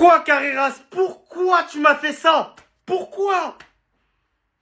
Pourquoi, Carreras? Pourquoi tu m'as fait ça? Pourquoi?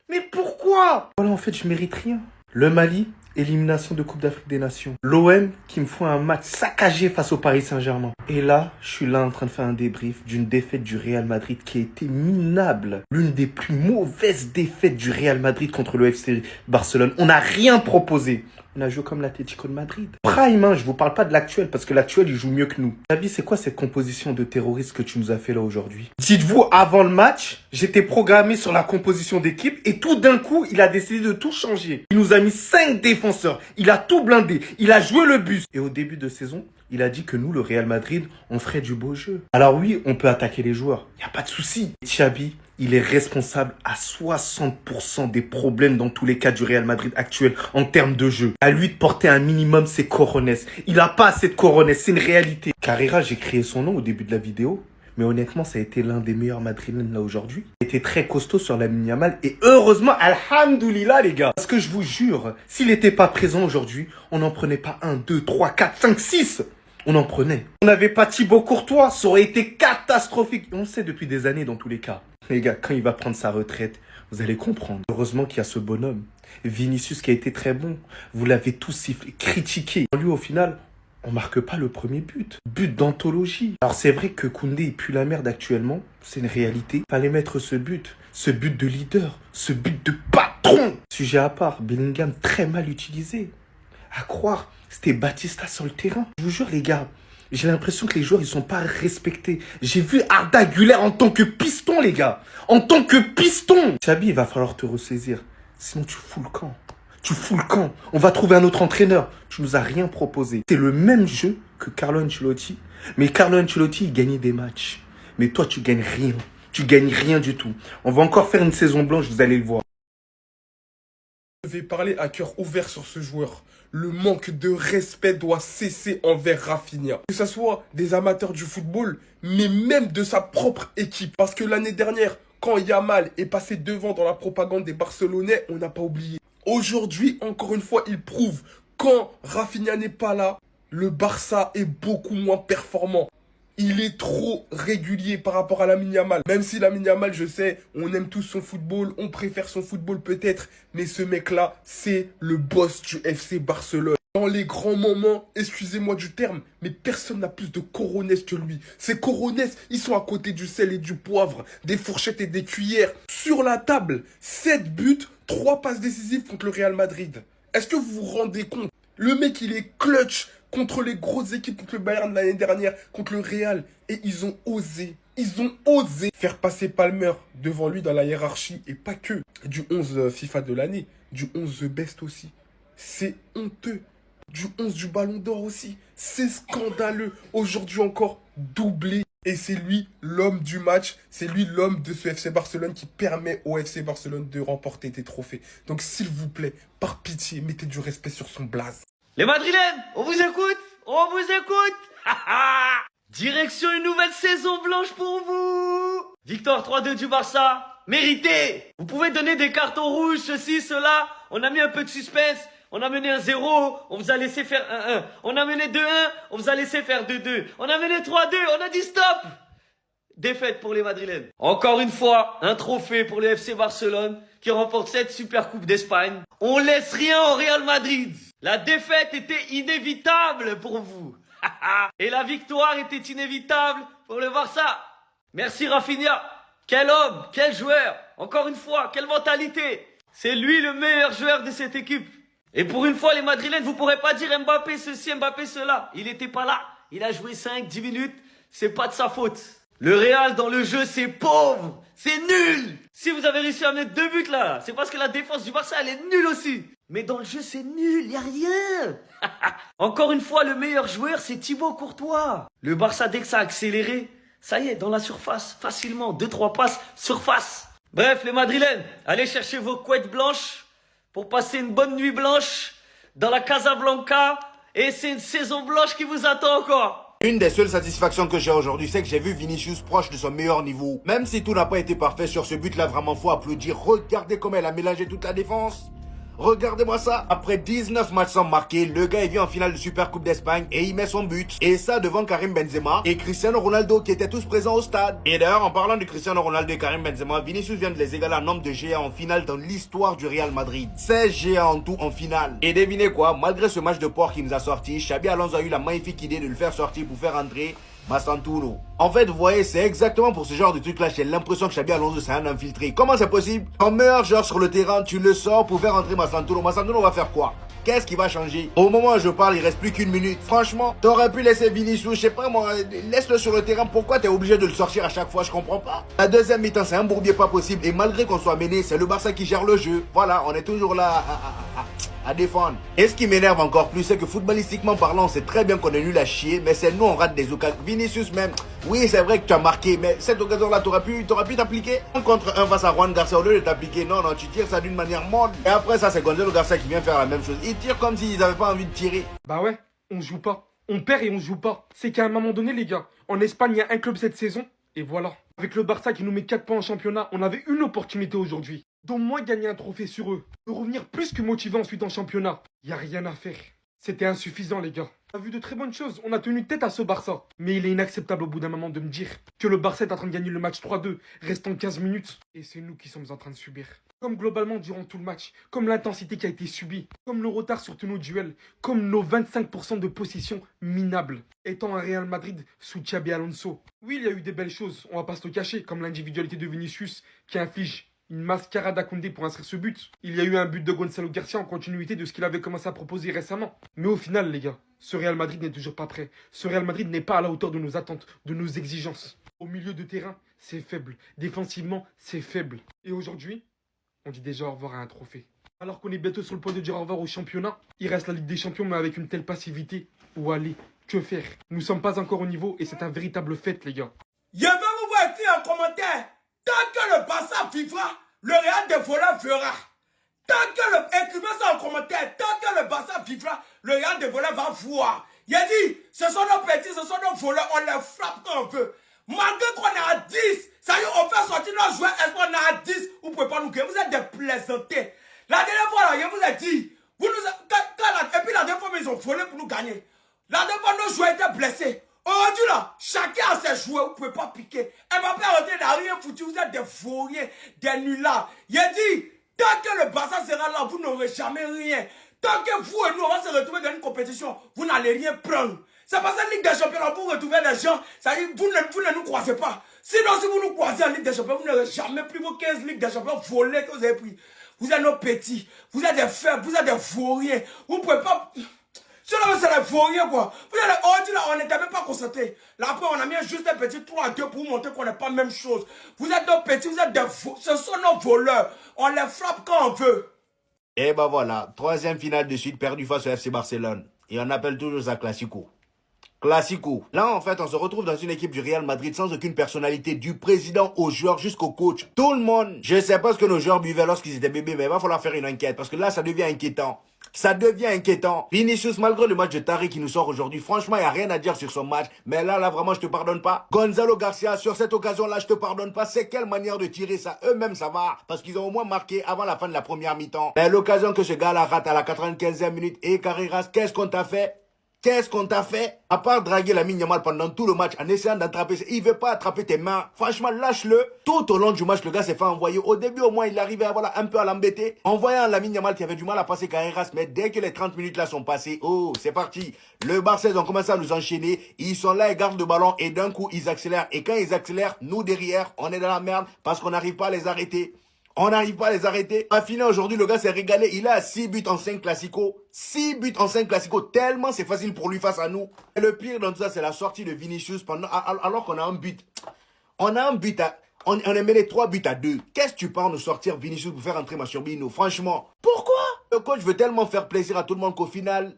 Mais pourquoi? Voilà, en fait, je mérite rien. Le Mali, élimination de Coupe d'Afrique des Nations. L'OM qui me font un match saccagé face au Paris Saint-Germain. Et là, je suis là en train de faire un débrief d'une défaite du Real Madrid qui a été minable. L'une des plus mauvaises défaites du Real Madrid contre le FC Barcelone. On n'a rien proposé. On a joué comme l'Atlético de Madrid. Prime, hein, je vous parle pas de l'actuel parce que l'actuel il joue mieux que nous. Xavi, c'est quoi cette composition de terroristes que tu nous as fait là aujourd'hui? Dites-vous, avant le match, j'étais programmé sur la composition d'équipe et tout d'un coup, il a décidé de tout changer. Il nous a mis 5 défenseurs, il a tout blindé, il a joué le bus. Et au début de saison, il a dit que nous, le Real Madrid, on ferait du beau jeu. Alors oui, on peut attaquer les joueurs, il n'y a pas de souci. Xavi, il est responsable à 60% des problèmes dans tous les cas du Real Madrid actuel en termes de jeu. À lui de porter un minimum ses corones. Il n'a pas assez de corones, c'est une réalité. Carrera, j'ai créé son nom au début de la vidéo. Mais honnêtement, ça a été l'un des meilleurs madrilènes là aujourd'hui. Il était très costaud sur Lamine Yamal. Et heureusement, alhamdoulilah les gars. Parce que je vous jure, s'il n'était pas présent aujourd'hui, on n'en prenait pas 1, 2, 3, 4, 5, 6. On en prenait. On n'avait pas Thibaut Courtois, ça aurait été catastrophique. On le sait depuis des années dans tous les cas. Les gars, quand il va prendre sa retraite, vous allez comprendre. Heureusement qu'il y a ce bonhomme. Vinicius qui a été très bon. Vous l'avez tous sifflé, critiqué. Lui, au final, on marque pas le premier but. But d'anthologie. Alors c'est vrai que Koundé il pue la merde actuellement. C'est une réalité. Fallait mettre ce but. Ce but de leader. Ce but de patron. Sujet à part, Bellingham très mal utilisé. À croire, c'était Batista sur le terrain. Je vous jure les gars, j'ai l'impression que les joueurs, ils sont pas respectés. J'ai vu Arda Güler en tant que piston, les gars. En tant que piston. Xabi, il va falloir te ressaisir. Sinon, tu fous le camp. Tu fous le camp. On va trouver un autre entraîneur. Tu nous as rien proposé. C'est le même jeu que Carlo Ancelotti. Mais Carlo Ancelotti, il gagnait des matchs. Mais toi, tu gagnes rien. Tu gagnes rien du tout. On va encore faire une saison blanche, vous allez le voir. Je vais parler à cœur ouvert sur ce joueur. Le manque de respect doit cesser envers Rafinha. Que ce soit des amateurs du football, mais même de sa propre équipe. Parce que l'année dernière, quand Yamal est passé devant dans la propagande des Barcelonais, on n'a pas oublié. Aujourd'hui, encore une fois, il prouve quand Rafinha n'est pas là, le Barça est beaucoup moins performant. Il est trop régulier par rapport à Lamine Yamal. Même si Lamine Yamal, je sais, on aime tous son football, on préfère son football peut-être. Mais ce mec-là, c'est le boss du FC Barcelone. Dans les grands moments, excusez-moi du terme, mais personne n'a plus de coronesses que lui. Ces coronesses, ils sont à côté du sel et du poivre, des fourchettes et des cuillères. Sur la table, 7 buts, 3 passes décisives contre le Real Madrid. Est-ce que vous vous rendez compte? Le mec, il est clutch contre les grosses équipes, contre le Bayern de l'année dernière, contre le Real. Et ils ont osé faire passer Palmer devant lui dans la hiérarchie. Et pas que du 11 FIFA de l'année, du 11 The Best aussi. C'est honteux. Du 11 du Ballon d'Or aussi. C'est scandaleux. Aujourd'hui encore, doublé. Et c'est lui l'homme du match. C'est lui l'homme de ce FC Barcelone qui permet au FC Barcelone de remporter des trophées. Donc s'il vous plaît, par pitié, mettez du respect sur son blaze. Les Madrilènes, on vous écoute? On vous écoute. Direction une nouvelle saison blanche pour vous. Victoire 3-2 du Barça, mérité. Vous pouvez donner des cartons rouges, ceci, cela. On a mis un peu de suspense. On a mené 1-0, on vous a laissé faire 1-1. On a mené 2-1, on vous a laissé faire 2-2. On a mené 3-2, on a dit stop. Défaite pour les Madrilènes. Encore une fois, un trophée pour le FC Barcelone qui remporte cette super coupe d'Espagne. On laisse rien au Real Madrid. La défaite était inévitable pour vous. Et la victoire était inévitable pour le Barça. Merci Rafinha. Quel homme, quel joueur. Encore une fois, quelle mentalité. C'est lui le meilleur joueur de cette équipe. Et pour une fois, les Madrilènes, vous pourrez pas dire Mbappé ceci, Mbappé cela. Il était pas là. Il a joué 5-10 minutes. C'est pas de sa faute. Le Real dans le jeu, c'est pauvre. C'est nul. Si vous avez réussi à mettre 2 buts là, c'est parce que la défense du Barça, elle est nulle aussi. Mais dans le jeu, c'est nul. Y a rien. Encore une fois, le meilleur joueur, c'est Thibaut Courtois. Le Barça, dès que ça a accéléré, ça y est, dans la surface, facilement. 2-3 passes, surface. Bref, les Madrilènes, allez chercher vos couettes blanches pour passer une bonne nuit blanche dans la Casablanca. Et c'est une saison blanche qui vous attend encore. Une des seules satisfactions que j'ai aujourd'hui, c'est que j'ai vu Vinicius proche de son meilleur niveau. Même si tout n'a pas été parfait sur ce but-là, vraiment faut applaudir. Regardez comment elle a mélangé toute la défense. Regardez-moi ça. Après 19 matchs sans marquer, le gars il vient en finale de Super Coupe d'Espagne et il met son but. Et ça devant Karim Benzema et Cristiano Ronaldo qui étaient tous présents au stade. Et d'ailleurs, en parlant de Cristiano Ronaldo et Karim Benzema, Vinicius vient de les égaler en nombre de géants en finale dans l'histoire du Real Madrid. 16 géants en tout en finale. Et devinez quoi, malgré ce match de porc qui nous a sorti, Xabi Alonso a eu la magnifique idée de le faire sortir pour faire entrer Massanturo. En fait, vous voyez, c'est exactement pour ce genre de truc là, j'ai l'impression que Xabi Alonso c'est un infiltré. Comment c'est possible? Ton meilleur joueur sur le terrain, tu le sors pour faire entrer Massanturo. Massanturo va faire quoi? Qu'est-ce qui va changer? Au moment où je parle, il reste plus qu'une minute. Franchement, t'aurais pu laisser Vinicius, je sais pas moi, laisse-le sur le terrain. Pourquoi t'es obligé de le sortir à chaque fois? Je comprends pas. La deuxième mi-temps, c'est un bourbier pas possible. Et malgré qu'on soit mené, c'est le Barça qui gère le jeu. Voilà, on est toujours là à défendre. Et ce qui m'énerve encore plus, c'est que footballistiquement parlant, c'est très bien qu'on est nul à chier, mais c'est nous, on rate des occasions. Vinicius même, oui, c'est vrai que tu as marqué, mais cette occasion-là, t'aurais pu t'appliquer. Un contre un face à Juan Garcia, au lieu de t'appliquer, non, tu tires ça d'une manière molle. Et après ça, c'est Gonzalo Garcia qui vient faire la même chose. Il tire comme s'ils n'avaient pas envie de tirer. Bah ouais, on joue pas. On perd et on joue pas. C'est qu'à un moment donné, les gars, en Espagne, il y a un club cette saison, et voilà. Avec le Barça qui nous met 4 points en championnat, on avait une opportunité aujourd'hui. D'au moins gagner un trophée sur eux. De revenir plus que motivé ensuite en championnat. Y a rien à faire. C'était insuffisant, les gars. On a vu de très bonnes choses. On a tenu tête à ce Barça. Mais il est inacceptable au bout d'un moment de me dire que le Barça est en train de gagner le match 3-2, restant 15 minutes. Et c'est nous qui sommes en train de subir. Comme globalement durant tout le match, comme l'intensité qui a été subie, comme le retard sur tous nos duels, comme nos 25% de possession minables, étant un Real Madrid sous Xabi Alonso. Oui, il y a eu des belles choses, on va pas se le cacher, comme l'individualité de Vinicius qui inflige une mascarade à Koundé pour inscrire ce but. Il y a eu un but de Gonzalo Garcia en continuité de ce qu'il avait commencé à proposer récemment. Mais au final, les gars, ce Real Madrid n'est toujours pas prêt. Ce Real Madrid n'est pas à la hauteur de nos attentes, de nos exigences. Au milieu de terrain, c'est faible. Défensivement, c'est faible. Et aujourd'hui, on dit déjà au revoir à un trophée. Alors qu'on est bientôt sur le point de dire au revoir au championnat, il reste la Ligue des Champions, mais avec une telle passivité, où aller? Que faire? Nous ne sommes pas encore au niveau et c'est un véritable fait, les gars. Je vais vous voir écrire en commentaire. Tant que le Barça vivra, le Real des voleurs fera. Écrivez ça en commentaire. Tant que le Barça vivra, le Real des voleurs va voir. Il a dit, ce sont nos petits, ce sont nos voleurs, on les frappe quand on veut. Malgré qu'on est à 10, ça y est, on fait sortir nos joueurs, est-ce qu'on est à 10, vous ne pouvez pas nous créer, vous êtes des plaisantés. La dernière fois, là, je vous ai dit, vous nous, et puis la dernière fois, ils ont volé pour nous gagner. La dernière fois, nos joueurs étaient blessés. Aujourd'hui, là, chacun a ses joueurs, vous ne pouvez pas piquer. Mbappé n'a rien foutu, vous êtes des vauriens, des nullards. Il a dit, tant que le Barça sera là, vous n'aurez jamais rien. Tant que vous et nous, on va se retrouver dans une compétition, vous n'allez rien prendre. C'est pas cette Ligue des Champions, là, vous retrouvez des gens, ça dit, vous ne nous croisez pas. Sinon, si vous nous croisez en Ligue des Champions, vous n'aurez jamais pris vos 15 Ligues des Champions volées que vous avez pris. Vous êtes nos petits, vous êtes des faibles, vous êtes des vauriens. Vous ne pouvez pas... Cela, c'est des vauriens, quoi. Vous êtes aujourd'hui, là, on n'était même pas concentrés. Là, après, on a mis juste un petit 3-2 pour vous montrer qu'on n'est pas la même chose. Vous êtes nos petits, vous êtes des... Ce sont nos voleurs. On les frappe quand on veut. Et bah voilà, troisième finale de suite perdue face au FC Barcelone. Et on appelle toujours ça Classico. Classico. Là, en fait, on se retrouve dans une équipe du Real Madrid sans aucune personnalité, du président aux joueurs jusqu'au coach. Tout le monde. Je sais pas ce que nos joueurs buvaient lorsqu'ils étaient bébés, mais il va falloir faire une enquête parce que là, ça devient inquiétant. Ça devient inquiétant. Vinicius, malgré le match de Tari qui nous sort aujourd'hui, franchement, il n'y a rien à dire sur son match. Mais là, vraiment, je te pardonne pas. Gonzalo Garcia, sur cette occasion-là, je te pardonne pas. C'est quelle manière de tirer ça? Eux-mêmes, ça va. Parce qu'ils ont au moins marqué avant la fin de la première mi-temps. Mais l'occasion que ce gars-là rate à la 95e minute. Et Carreras, qu'est-ce qu'on t'a fait? Qu'est-ce qu'on t'a fait? À part draguer Lamine Yamal pendant tout le match en essayant d'attraper, il veut pas attraper tes mains. Franchement, lâche-le. Tout au long du match, le gars s'est fait envoyer. Au début, au moins, il arrivait à, voilà, un peu à l'embêter. En voyant Lamine Yamal qui avait du mal à passer Carreras, mais dès que les 30 minutes là sont passées, oh, c'est parti. Le Barça, ils ont commencé à nous enchaîner. Ils sont là, ils gardent le ballon et d'un coup, ils accélèrent. Et quand ils accélèrent, nous derrière, on est dans la merde parce qu'on n'arrive pas à les arrêter. On n'arrive pas à les arrêter. À finir aujourd'hui, le gars s'est régalé. Il a 6 buts en 5 classicos. 6 buts en 5 classicos. Tellement c'est facile pour lui face à nous. Et le pire dans tout ça, c'est la sortie de Vinicius alors qu'on a un but. On a un but à... On a mêlé 3 buts à 2. Qu'est-ce que tu penses nous sortir Vinicius pour faire entrer Mascherano? Franchement. Pourquoi? Le coach veut tellement faire plaisir à tout le monde qu'au final,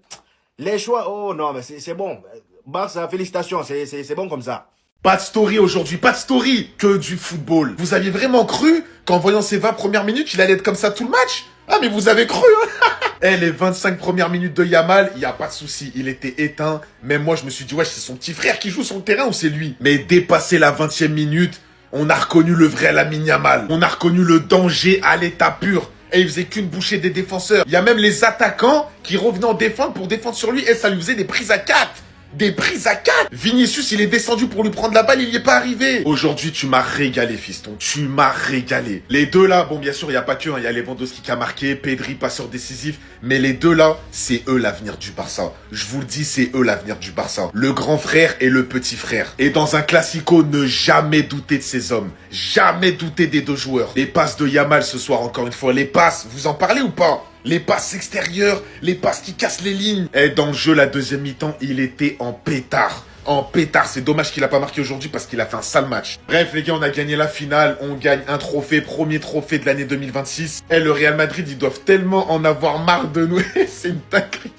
les choix... Oh non, mais c'est bon. Barça, félicitations. C'est bon comme ça. Pas de story aujourd'hui, pas de story, que du football. Vous aviez vraiment cru qu'en voyant ces 20 premières minutes, il allait être comme ça tout le match? Ah mais vous avez cru hein. Eh, les 25 premières minutes de Yamal, il y a pas de souci, il était éteint. Même moi je me suis dit, ouais, c'est son petit frère qui joue sur le terrain ou c'est lui? Mais dépassé la 20e minute, on a reconnu le vrai Lamine Yamal. On a reconnu le danger à l'état pur. Et il faisait qu'une bouchée des défenseurs. Il y a même les attaquants qui revenaient en défendre pour défendre sur lui. Et ça lui faisait des prises à 4. Des prises à 4. Vinicius, il est descendu pour lui prendre la balle, il n'y est pas arrivé. Aujourd'hui, tu m'as régalé, fiston. Tu m'as régalé. Les deux là, bon, bien sûr, il n'y a pas que. Il y a Lewandowski qui a marqué, Pedri, passeur décisif. Mais les deux là, c'est eux l'avenir du Barça. Je vous le dis, c'est eux l'avenir du Barça. Le grand frère et le petit frère. Et dans un classico, ne jamais douter de ces hommes. Jamais douter des deux joueurs. Les passes de Yamal ce soir, encore une fois. Les passes, vous en parlez ou pas? Les passes extérieures, les passes qui cassent les lignes. Et dans le jeu, la deuxième mi-temps, il était en pétard. En pétard. C'est dommage qu'il n'a pas marqué aujourd'hui parce qu'il a fait un sale match. Bref, les gars, on a gagné la finale. On gagne un trophée, premier trophée de l'année 2026. Et le Real Madrid, ils doivent tellement en avoir marre de nous. C'est une dinguerie.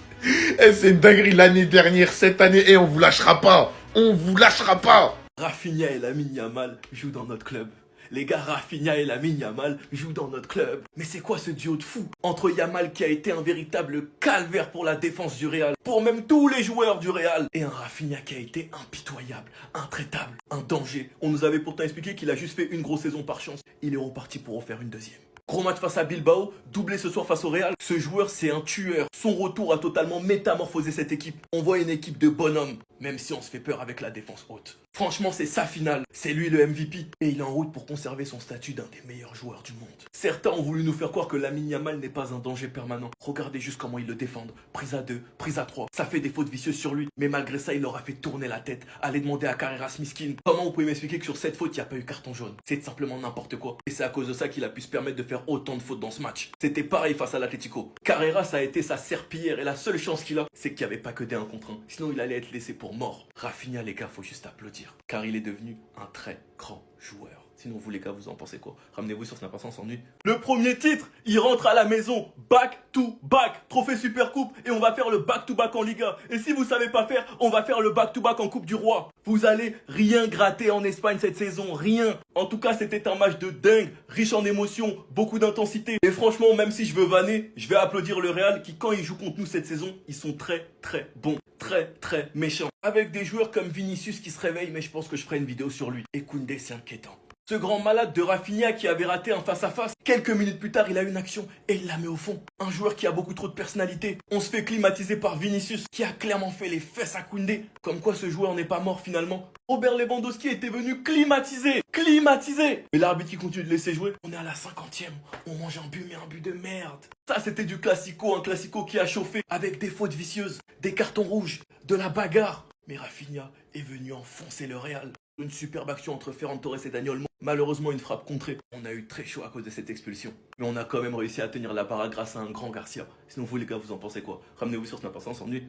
C'est une dinguerie l'année dernière, cette année. Et on vous lâchera pas. On vous lâchera pas. Rafinha et Lamine Yamal jouent dans notre club. Les gars, Rafinha et Lamine Yamal jouent dans notre club. Mais c'est quoi ce duo de fou entre Yamal qui a été un véritable calvaire pour la défense du Real, pour même tous les joueurs du Real, et un Rafinha qui a été impitoyable, intraitable, un danger. On nous avait pourtant expliqué qu'il a juste fait une grosse saison par chance. Il est reparti pour en faire une deuxième. Gros match face à Bilbao, doublé ce soir face au Real. Ce joueur, c'est un tueur. Son retour a totalement métamorphosé cette équipe. On voit une équipe de bonhommes, même si on se fait peur avec la défense haute. Franchement, c'est sa finale. C'est lui le MVP. Et il est en route pour conserver son statut d'un des meilleurs joueurs du monde. Certains ont voulu nous faire croire que Lamine Yamal n'est pas un danger permanent. Regardez juste comment ils le défendent. Prise à 2, prise à 3. Ça fait des fautes vicieuses sur lui. Mais malgré ça, il leur a fait tourner la tête. Allez demander à Carreras Miskin. Comment vous pouvez m'expliquer que sur cette faute, il n'y a pas eu carton jaune? C'est simplement n'importe quoi. Et c'est à cause de ça qu'il a pu se permettre de faire autant de fautes dans ce match. C'était pareil face à l'Atlético. Carreras a été sa serpillière et la seule chance qu'il a, c'est qu'il n'y avait pas que des 1 contre 1. Sinon, il allait être laissé pour mort. Rafinha, les gars, faut juste applaudir. Car il est devenu un très grand joueur. Sinon, vous les gars, vous en pensez quoi? Ramenez-vous sur Snap, on s'ennuie. Le premier titre, il rentre à la maison. Back to back. Trophée Super Coupe. Et on va faire le back to back en Liga. Et si vous savez pas faire, on va faire le back to back en Coupe du Roi. Vous allez rien gratter en Espagne cette saison. Rien. En tout cas, c'était un match de dingue. Riche en émotions. Beaucoup d'intensité. Et franchement, même si je veux vanner, je vais applaudir le Real qui, quand ils jouent contre nous cette saison, ils sont très très bons. Très très méchants. Avec des joueurs comme Vinicius qui se réveillent, mais je pense que je ferai une vidéo sur lui. Et Koundé, c'est inquiétant. Ce grand malade de Rafinha qui avait raté un face-à-face, quelques minutes plus tard, il a une action et il la met au fond. Un joueur qui a beaucoup trop de personnalité. On se fait climatiser par Vinicius qui a clairement fait les fesses à Koundé. Comme quoi ce joueur n'est pas mort finalement. Robert Lewandowski était venu climatiser. Climatiser. Mais l'arbitre qui continue de laisser jouer. On est à la 50e. On mange un but, mais un but de merde. Ça, c'était du classico. Un classico qui a chauffé avec des fautes vicieuses, des cartons rouges, de la bagarre. Mais Rafinha est venu enfoncer le Real. Une superbe action entre Ferran Torres et Dani Olmo. Malheureusement, une frappe contrée. On a eu très chaud à cause de cette expulsion. Mais on a quand même réussi à tenir la parade grâce à un grand Garcia. Sinon, vous les gars, vous en pensez quoi? Ramenez-vous sur Snap, on s'ennuie.